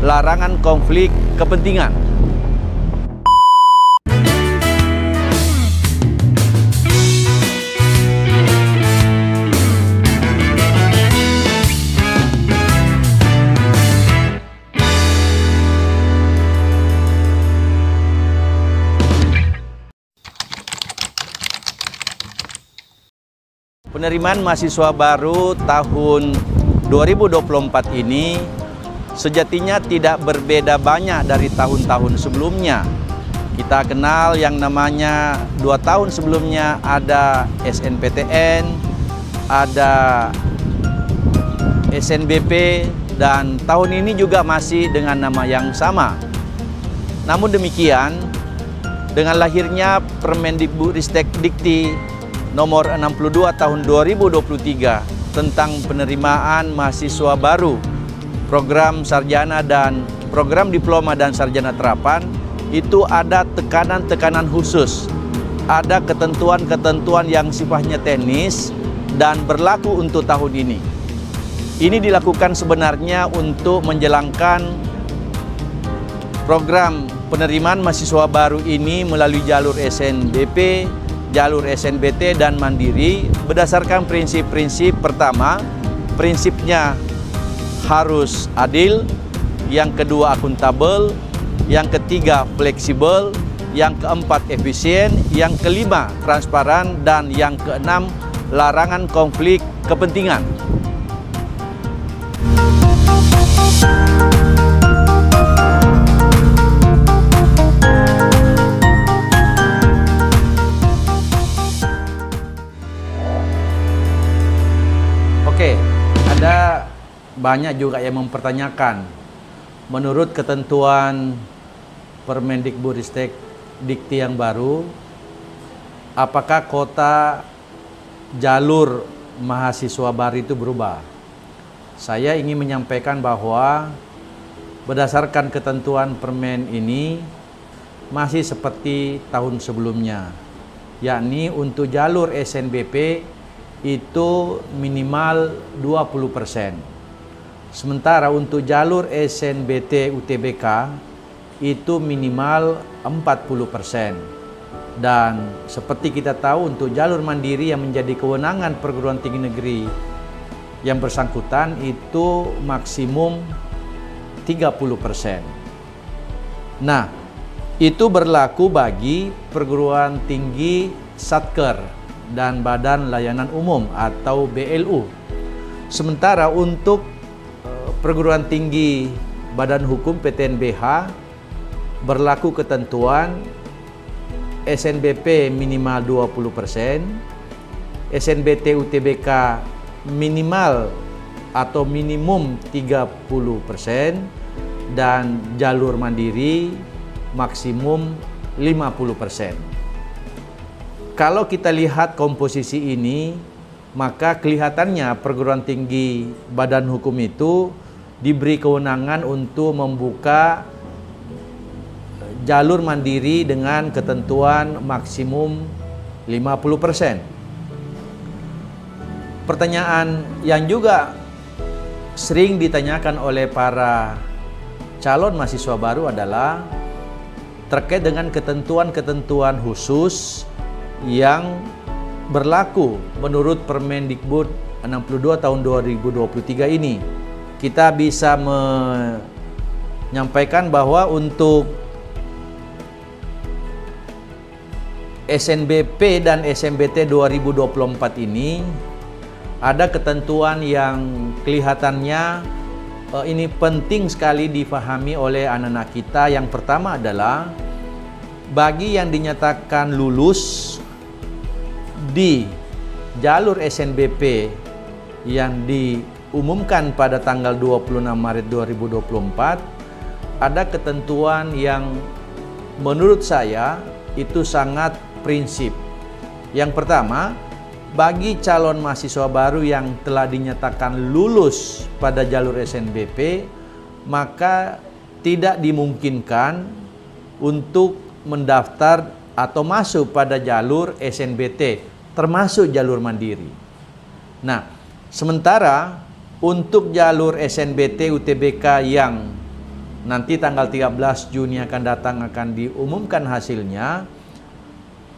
larangan konflik kepentingan. Penerimaan mahasiswa baru tahun 2024 ini sejatinya tidak berbeda banyak dari tahun-tahun sebelumnya. Kita kenal yang namanya 2 tahun sebelumnya ada SNPTN, ada SNBP, dan tahun ini juga masih dengan nama yang sama. Namun demikian, dengan lahirnya Permendikbudristek Dikti Nomor 62 tahun 2023 tentang penerimaan mahasiswa baru, program sarjana dan program diploma dan sarjana terapan, itu ada tekanan-tekanan khusus, ada ketentuan-ketentuan yang sifatnya teknis dan berlaku untuk tahun ini. Ini dilakukan sebenarnya untuk menjalankan program penerimaan mahasiswa baru ini melalui jalur SNBP, jalur SNBT dan Mandiri berdasarkan prinsip-prinsip. Pertama, prinsipnya harus adil, yang kedua akuntabel, yang ketiga fleksibel, yang keempat efisien, yang kelima transparan, dan yang keenam larangan konflik kepentingan. Oke, ada banyak juga yang mempertanyakan, menurut ketentuan Permendikbudristek Dikti yang baru, apakah kota jalur mahasiswa baru itu berubah? Saya ingin menyampaikan bahwa berdasarkan ketentuan Permen ini masih seperti tahun sebelumnya, yakni untuk jalur SNBP itu minimal 20%. Sementara untuk jalur SNBT UTBK itu minimal 40%. Dan seperti kita tahu untuk jalur mandiri yang menjadi kewenangan perguruan tinggi negeri yang bersangkutan itu maksimum 30%. Nah, itu berlaku bagi perguruan tinggi Satker dan Badan Layanan Umum atau BLU. Sementara untuk perguruan tinggi Badan Hukum PTNBH berlaku ketentuan SNBP minimal 20%, SNBT UTBK minimal atau minimum 30%, dan jalur mandiri maksimum 50%. Kalau kita lihat komposisi ini, maka kelihatannya perguruan tinggi badan hukum itu diberi kewenangan untuk membuka jalur mandiri dengan ketentuan maksimum 50%. Pertanyaan yang juga sering ditanyakan oleh para calon mahasiswa baru adalah terkait dengan ketentuan-ketentuan khusus yang berlaku menurut Permendikbud 62 tahun 2023 ini. Kita bisa menyampaikan bahwa untuk SNBP dan SNBT 2024 ini ada ketentuan yang kelihatannya ini penting sekali difahami oleh anak-anak kita. Yang pertama adalah bagi yang dinyatakan lulus di jalur SNBP yang diumumkan pada tanggal 26 Maret 2024, ada ketentuan yang menurut saya itu sangat prinsip. Yang pertama, bagi calon mahasiswa baru yang telah dinyatakan lulus pada jalur SNBP, maka tidak dimungkinkan untuk mendaftar atau masuk pada jalur SNBT, termasuk jalur mandiri. Nah, sementara untuk jalur SNBT UTBK yang nanti tanggal 13 Juni akan datang akan diumumkan hasilnya.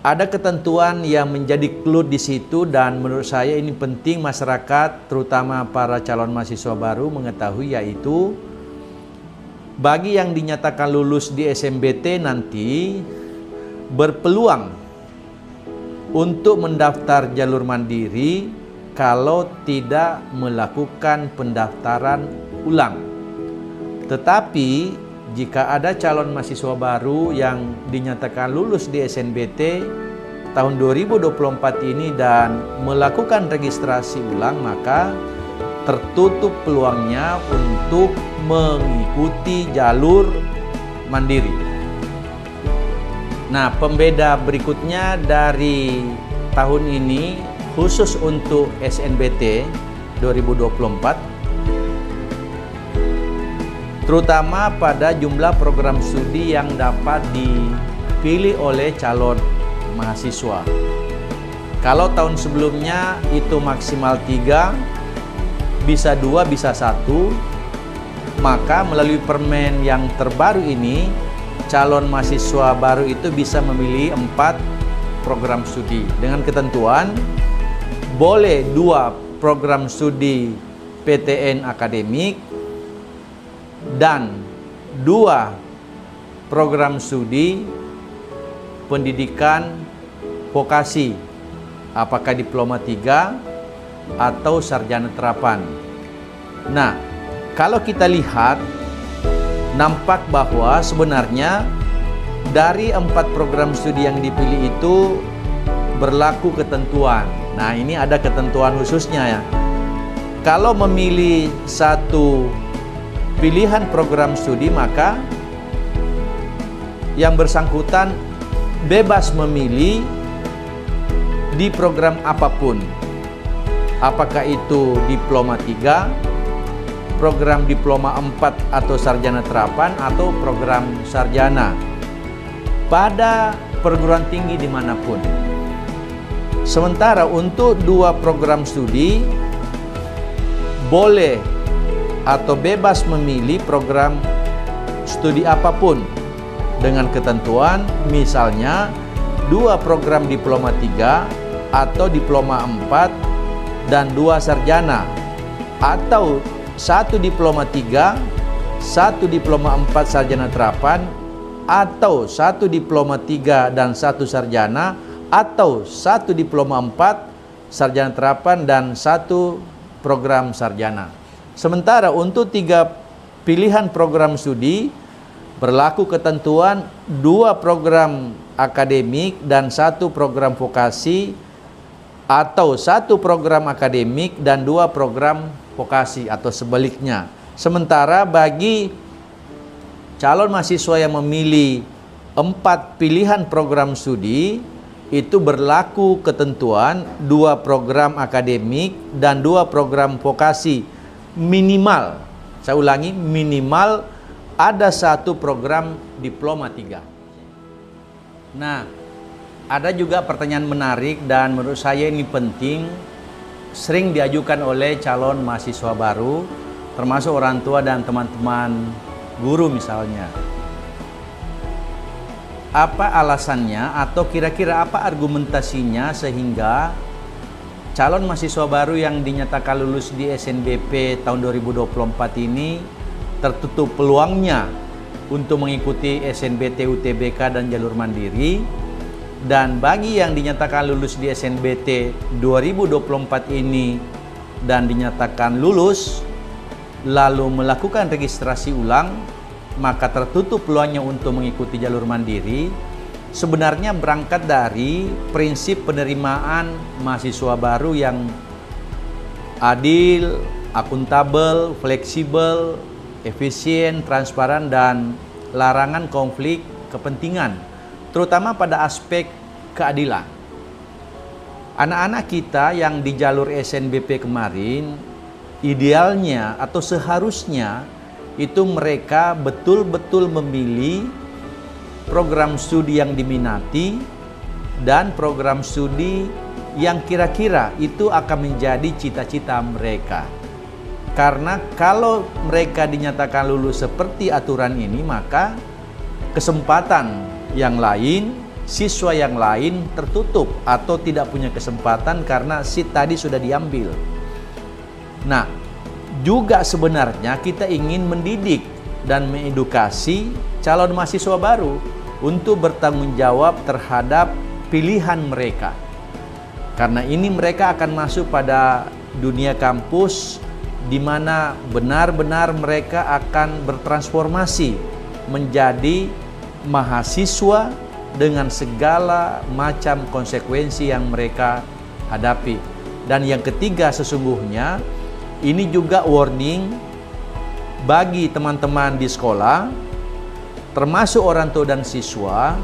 Ada ketentuan yang menjadi clue di situ, dan menurut saya ini penting masyarakat, terutama para calon mahasiswa baru mengetahui, yaitu bagi yang dinyatakan lulus di SNBT nanti berpeluang untuk mendaftar jalur mandiri kalau tidak melakukan pendaftaran ulang. Tetapi jika ada calon mahasiswa baru yang dinyatakan lulus di SNBT tahun 2024 ini dan melakukan registrasi ulang, maka tertutup peluangnya untuk mengikuti jalur mandiri. Nah, pembeda berikutnya dari tahun ini khusus untuk SNBT 2024, terutama pada jumlah program studi yang dapat dipilih oleh calon mahasiswa. Kalau tahun sebelumnya itu maksimal 3, bisa 2, bisa 1, maka melalui permen yang terbaru ini, calon mahasiswa baru itu bisa memilih 4 program studi dengan ketentuan boleh 2 program studi PTN akademik dan 2 program studi pendidikan vokasi, apakah diploma 3 atau sarjana terapan. Nah, kalau kita lihat, nampak bahwa sebenarnya dari 4 program studi yang dipilih itu berlaku ketentuan. Nah, ini ada ketentuan khususnya ya. Kalau memilih satu pilihan program studi, maka yang bersangkutan bebas memilih di program apapun. Apakah itu diploma 3, program diploma 4 atau sarjana terapan, atau program sarjana pada perguruan tinggi dimanapun. Sementara untuk 2 program studi boleh atau bebas memilih program studi apapun dengan ketentuan misalnya 2 program diploma 3 atau diploma 4 dan 2 sarjana, atau 1 diploma 3, 1 diploma 4 sarjana terapan, atau 1 diploma 3 dan 1 sarjana, atau 1 diploma 4 sarjana terapan dan 1 program sarjana. Sementara untuk 3 pilihan program studi berlaku ketentuan 2 program akademik dan 1 program vokasi, atau 1 program akademik dan 2 program vokasi, atau sebaliknya. Sementara bagi calon mahasiswa yang memilih 4 pilihan program studi itu berlaku ketentuan 2 program akademik dan 2 program vokasi. Minimal, saya ulangi, minimal ada 1 program diploma 3. Nah, ada juga pertanyaan menarik dan menurut saya ini penting, sering diajukan oleh calon mahasiswa baru, termasuk orang tua dan teman-teman guru misalnya. Apa alasannya atau kira-kira apa argumentasinya sehingga calon mahasiswa baru yang dinyatakan lulus di SNBP tahun 2024 ini tertutup peluangnya untuk mengikuti SNBT UTBK dan jalur mandiri, dan bagi yang dinyatakan lulus di SNBT 2024 ini dan dinyatakan lulus lalu melakukan registrasi ulang, maka tertutup peluangnya untuk mengikuti jalur mandiri. Sebenarnya berangkat dari prinsip penerimaan mahasiswa baru yang adil, akuntabel, fleksibel, efisien, transparan, dan larangan konflik kepentingan, terutama pada aspek keadilan. Anak-anak kita yang di jalur SNBP kemarin, idealnya atau seharusnya itu mereka betul-betul memilih program studi yang diminati dan program studi yang kira-kira itu akan menjadi cita-cita mereka. Karena kalau mereka dinyatakan lulus seperti aturan ini, maka kesempatan yang lain, siswa yang lain tertutup atau tidak punya kesempatan karena seat tadi sudah diambil. Nah, juga sebenarnya kita ingin mendidik dan mengedukasi calon mahasiswa baru untuk bertanggung jawab terhadap pilihan mereka. Karena ini mereka akan masuk pada dunia kampus di mana benar-benar mereka akan bertransformasi menjadi mahasiswa dengan segala macam konsekuensi yang mereka hadapi. Dan yang ketiga, sesungguhnya ini juga warning bagi teman-teman di sekolah, termasuk orang tua dan siswa.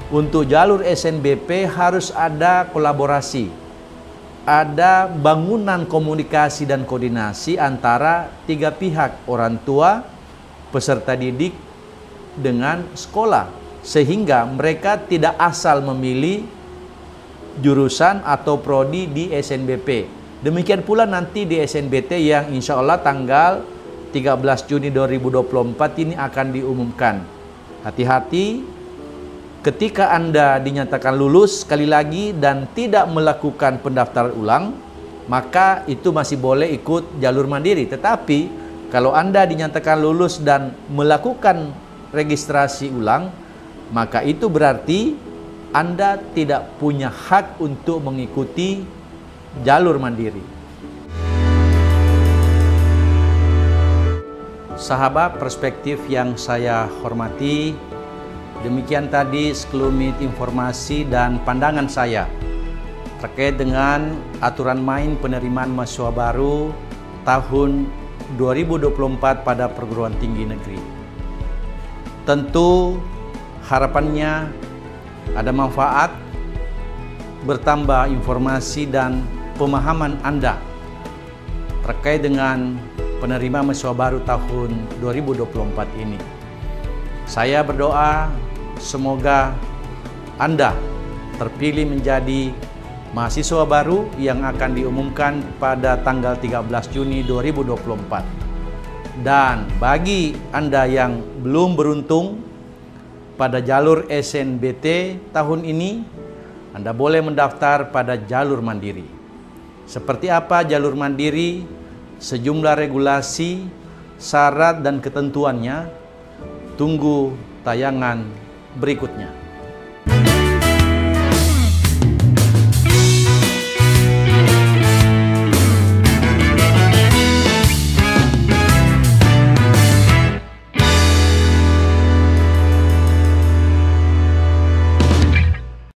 Untuk jalur SNBP harus ada kolaborasi, ada bangunan komunikasi dan koordinasi antara tiga pihak, orang tua, peserta didik, dengan sekolah. Sehingga mereka tidak asal memilih jurusan atau prodi di SNBP. Demikian pula nanti di SNBT yang insya Allah tanggal 13 Juni 2024 ini akan diumumkan. Hati-hati ketika Anda dinyatakan lulus sekali lagi dan tidak melakukan pendaftaran ulang, maka itu masih boleh ikut jalur mandiri. Tetapi kalau Anda dinyatakan lulus dan melakukan registrasi ulang, maka itu berarti Anda tidak punya hak untuk mengikuti jalur mandiri. Sahabat perspektif yang saya hormati, demikian tadi sekelumit informasi dan pandangan saya terkait dengan aturan main penerimaan mahasiswa baru tahun 2024 pada perguruan tinggi negeri. Tentu harapannya ada manfaat, bertambah informasi dan pemahaman Anda terkait dengan penerima mahasiswa baru tahun 2024 ini. Saya berdoa semoga Anda terpilih menjadi mahasiswa baru yang akan diumumkan pada tanggal 13 Juni 2024. Dan bagi Anda yang belum beruntung pada jalur SNBT tahun ini, Anda boleh mendaftar pada jalur mandiri. Seperti apa jalur mandiri, sejumlah regulasi, syarat dan ketentuannya, tunggu tayangan berikutnya.